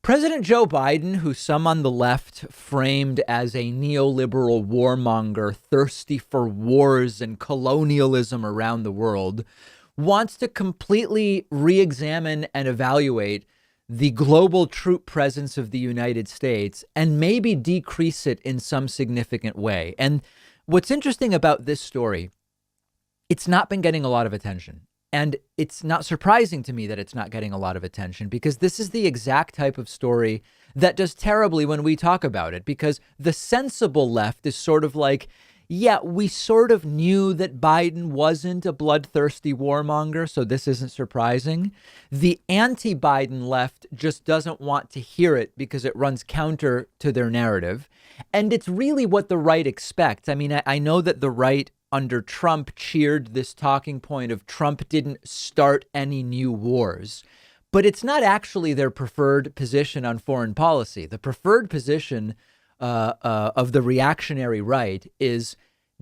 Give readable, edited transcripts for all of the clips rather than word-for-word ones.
President Joe Biden, who some on the left framed as a neoliberal warmonger thirsty for wars and colonialism around the world, wants to completely re-examine and evaluate the global troop presence of the United States and maybe decrease it in some significant way. And what's interesting about this story, it's not been getting a lot of attention. And it's not surprising to me that it's not getting a lot of attention, because this is the exact type of story that does terribly when we talk about it, because the sensible left is sort of like, yeah, we sort of knew that Biden wasn't a bloodthirsty warmonger, so this isn't surprising. The anti-Biden left just doesn't want to hear it because it runs counter to their narrative. And it's really what the right expects. I mean, I know that the right under Trump cheered this talking point of Trump didn't start any new wars, but it's not actually their preferred position on foreign policy. The preferred position of the reactionary right is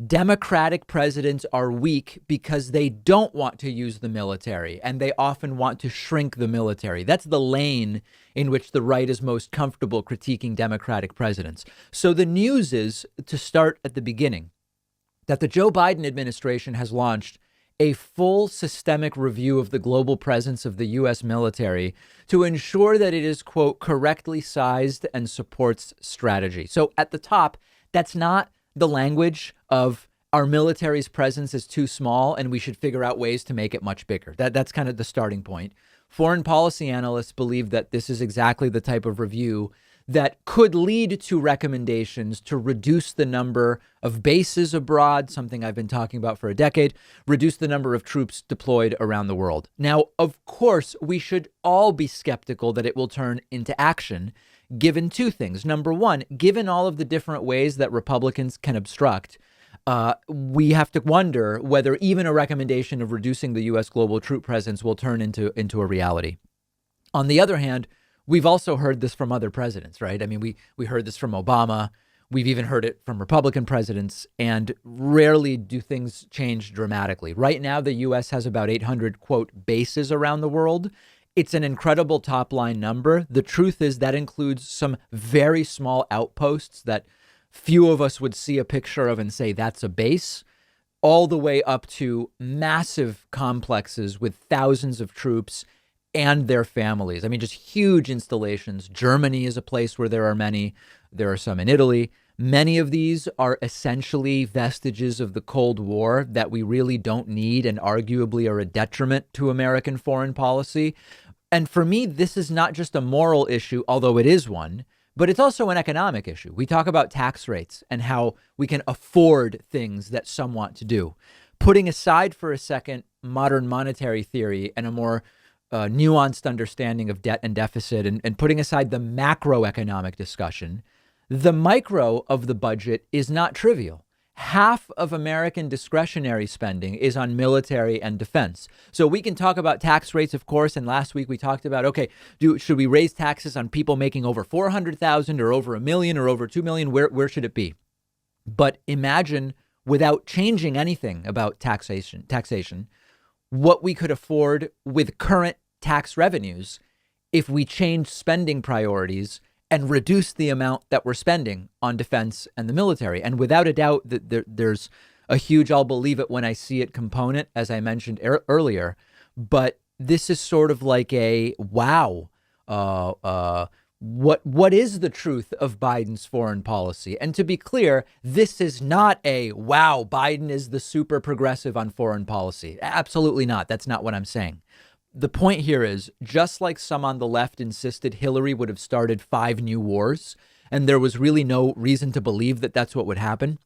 Democratic presidents are weak because they don't want to use the military, and they often want to shrink the military. That's the lane in which the right is most comfortable critiquing Democratic presidents. So the news is, to start at the beginning, that the Joe Biden administration has launched a full systemic review of the global presence of the U.S. military to ensure that it is, quote, correctly sized and supports strategy. So at the top, that's not the language of our military's presence is too small and we should figure out ways to make it much bigger. That's kind of the starting point. Foreign policy analysts believe that this is exactly the type of review that could lead to recommendations to reduce the number of bases abroad, something I've been talking about for a decade, reduce the number of troops deployed around the world. Now, of course, we should all be skeptical that it will turn into action, given two things. Number one, given all of the different ways that Republicans can obstruct, we have to wonder whether even a recommendation of reducing the U.S. global troop presence will turn into a reality. On the other hand, we've also heard this from other presidents, right? I mean, we heard this from Obama. We've even heard it from Republican presidents, and rarely do things change dramatically. Right now, the U.S. has about 800, quote, bases around the world. It's an incredible top line number. The truth is that includes some very small outposts that few of us would see a picture of and say that's a base, all the way up to massive complexes with thousands of troops and their families. I mean, just huge installations. Germany is a place where there are many. There are some in Italy. Many of these are essentially vestiges of the Cold War that we really don't need and arguably are a detriment to American foreign policy. And for me, this is not just a moral issue, although it is one, but it's also an economic issue. We talk about tax rates and how we can afford things that some want to do. Putting aside for a second modern monetary theory and a more nuanced understanding of debt and deficit, and putting aside the macroeconomic discussion, the micro of the budget is not trivial. Half of American discretionary spending is on military and defense. So we can talk about tax rates, of course. And last week we talked about, okay, should we raise taxes on people making over 400,000 or over 1 million or over 2 million? Where should it be? But imagine, without changing anything about taxation, what we could afford with current tax revenues if we change spending priorities and reduce the amount that we're spending on defense and the military. And without a doubt, there's a huge I'll believe it when I see it component, as I mentioned earlier. But this is sort of like a wow. What is the truth of Biden's foreign policy? And to be clear, this is not a wow, Biden is the super progressive on foreign policy. Absolutely not. That's not what I'm saying. The point here is, just like some on the left insisted Hillary would have started 5 new wars, and there was really no reason to believe that that's what would happen,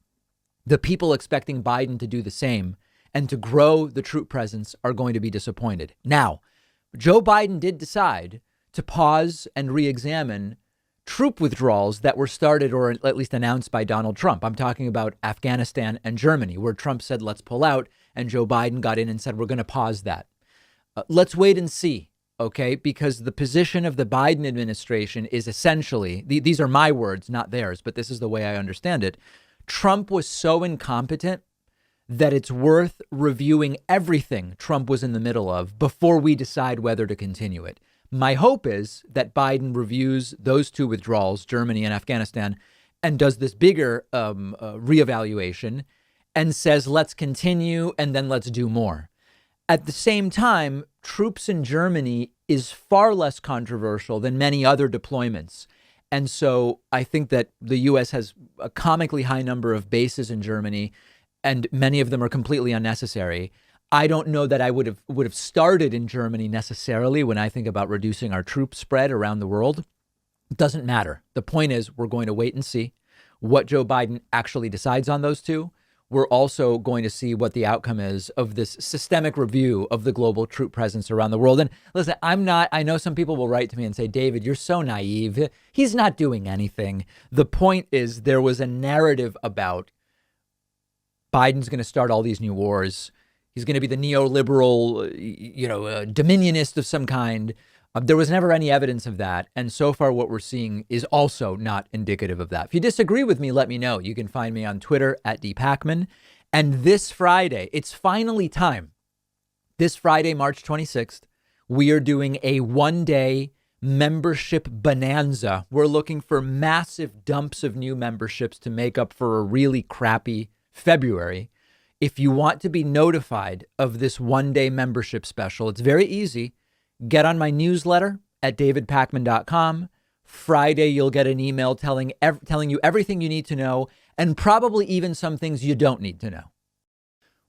the people expecting Biden to do the same and to grow the troop presence are going to be disappointed. Now, Joe Biden did decide to pause and re-examine troop withdrawals that were started or at least announced by Donald Trump. I'm talking about Afghanistan and Germany, where Trump said, let's pull out, and Joe Biden got in and said, we're going to pause that. Let's wait and see, okay? Because the position of the Biden administration is essentially, these are my words, not theirs, but this is the way I understand it. Trump was so incompetent that it's worth reviewing everything Trump was in the middle of before we decide whether to continue it. My hope is that Biden reviews those two withdrawals, Germany and Afghanistan, and does this bigger reevaluation and says, let's continue and then let's do more. At the same time, troops in Germany is far less controversial than many other deployments. And so I think that the U.S. has a comically high number of bases in Germany, and many of them are completely unnecessary. I don't know that I would have started in Germany necessarily when I think about reducing our troop spread around the world. It doesn't matter. The point is we're going to wait and see what Joe Biden actually decides on those two. We're also going to see what the outcome is of this systemic review of the global troop presence around the world. And listen, I know some people will write to me and say, David, you're so naive. He's not doing anything. The point is there was a narrative about Biden's going to start all these new wars. He's going to be the neoliberal, dominionist of some kind. There was never any evidence of that. And so far, what we're seeing is also not indicative of that. If you disagree with me, let me know. You can find me on Twitter at @Pakman. And this Friday, it's finally time. This Friday, March 26th, we are doing a one-day membership bonanza. We're looking for massive dumps of new memberships to make up for a really crappy February. If you want to be notified of this one-day membership special, it's very easy. Get on my newsletter at davidpakman.com. Friday, you'll get an email telling you everything you need to know, and probably even some things you don't need to know.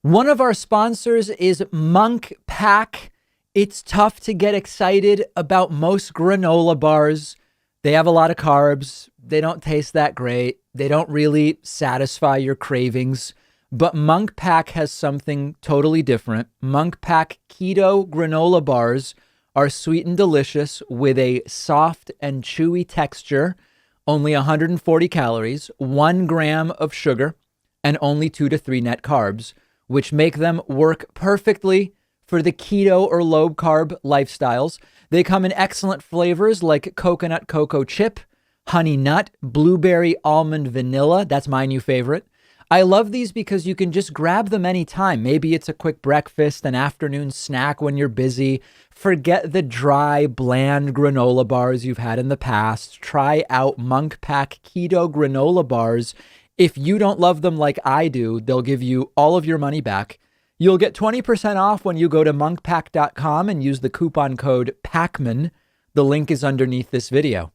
One of our sponsors is Monk Pack. It's tough to get excited about most granola bars. They have a lot of carbs. They don't taste that great. They don't really satisfy your cravings. But Monk Pack has something totally different. Monk Pack Keto Granola Bars are sweet and delicious with a soft and chewy texture, only 140 calories, 1 gram of sugar, and only 2 to 3 net carbs, which make them work perfectly for the keto or low carb lifestyles. They come in excellent flavors like coconut cocoa chip, honey nut, blueberry almond vanilla. That's my new favorite. I love these because you can just grab them anytime. Maybe it's a quick breakfast, an afternoon snack when you're busy. Forget the dry, bland granola bars you've had in the past. Try out Monk Pack Keto Granola Bars. If you don't love them like I do, they'll give you all of your money back. You'll get 20% off when you go to monkpack.com and use the coupon code PAKMAN. The link is underneath this video.